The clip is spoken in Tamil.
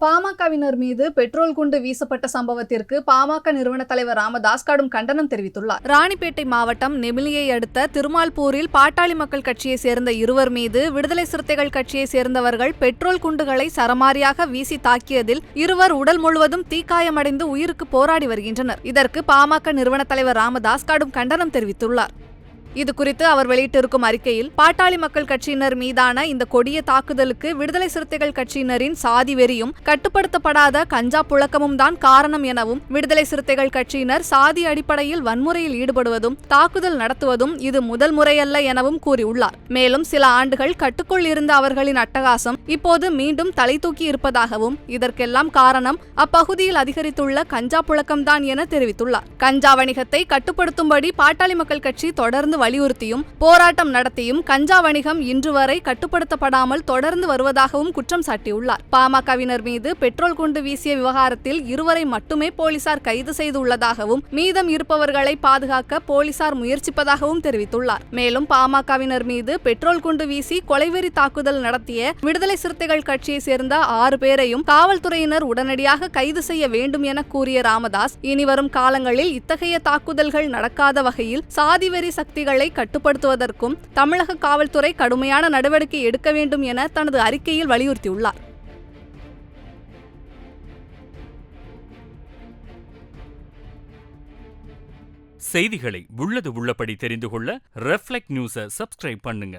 பாமகவினர் மீது பெட்ரோல் குண்டு வீசப்பட்ட சம்பவத்திற்கு பாமக நிறுவன தலைவர் ராமதாஸ் கடும் கண்டனம் தெரிவித்துள்ளார். ராணிப்பேட்டை மாவட்டம் நெமிலியை அடுத்த திருமால்பூரில் பாட்டாளி மக்கள் கட்சியை சேர்ந்த இருவர் மீது விடுதலை சிறுத்தைகள் கட்சியை சேர்ந்தவர்கள் பெட்ரோல் குண்டுகளை சரமாரியாக வீசி தாக்கியதில் இருவர் உடல் முழுவதும் தீக்காயமடைந்து உயிருக்கு போராடி வருகின்றனர். இதற்கு பாமக நிறுவன தலைவர் ராமதாஸ் கடும் கண்டனம் தெரிவித்துள்ளார். இதுகுறித்து அவர் வெளியிட்டிருக்கும் அறிக்கையில், பாட்டாளி மக்கள் கட்சியினர் மீதான இந்த கொடிய தாக்குதலுக்கு விடுதலை சிறுத்தைகள் கட்சியினரின் சாதி வெறியும் கட்டுப்படுத்தப்படாத கஞ்சா புழக்கமும் தான் காரணம் எனவும், விடுதலை சிறுத்தைகள் கட்சியினர் சாதி அடிப்படையில் வன்முறையில் ஈடுபடுவதும் தாக்குதல் நடத்துவதும் இது முதல் முறையல்ல எனவும் கூறியுள்ளார். மேலும் சில ஆண்டுகள் கட்டுக்குள் இருந்த அவர்களின் அட்டகாசம் இப்போது மீண்டும் தலை தூக்கி இருப்பதாகவும், இதற்கெல்லாம் காரணம் அப்பகுதியில் அதிகரித்துள்ள கஞ்சா புழக்கம்தான் என தெரிவித்துள்ளார். கஞ்சா வணிகத்தை கட்டுப்படுத்தும்படி பாட்டாளி மக்கள் கட்சி தொடர்ந்து வலியுறுத்தியும் போராட்டம் நடத்தியும் கஞ்சா வணிகம் இன்று வரை கட்டுப்படுத்தப்படாமல் தொடர்ந்து வருவதாகவும் குற்றம் சாட்டியுள்ளார். பாமகவினர் மீது பெட்ரோல் குண்டு வீசிய விவகாரத்தில் இருவரை மட்டுமே போலீசார் கைது செய்துள்ளதாகவும், மீதம் இருப்பவர்களை பாதுகாக்க போலீசார் முயற்சிப்பதாகவும் தெரிவித்துள்ளார். மேலும் பாமகவினர் மீது பெட்ரோல் குண்டு வீசி கொலைவெறி தாக்குதல் நடத்திய விடுதலை சிறுத்தைகள் கட்சியை சேர்ந்த 6 பேரையும் காவல்துறையினர் உடனடியாக கைது செய்ய வேண்டும் என கூறிய ராமதாஸ், இனிவரும் காலங்களில் இத்தகைய தாக்குதல்கள் நடக்காத வகையில் சாதிவெறி சக்திகள் கட்டுப்படுத்துவதற்கும் தமிழக காவல்துறை கடுமையான நடவடிக்கை எடுக்க வேண்டும் என தனது அறிக்கையில் வலியுறுத்தியுள்ளார். செய்திகளை உள்ளது உள்ளபடி தெரிந்து கொள்ள ரெஃப்ளெக்ட் நியூஸை சப்ஸ்கிரைப் பண்ணுங்க.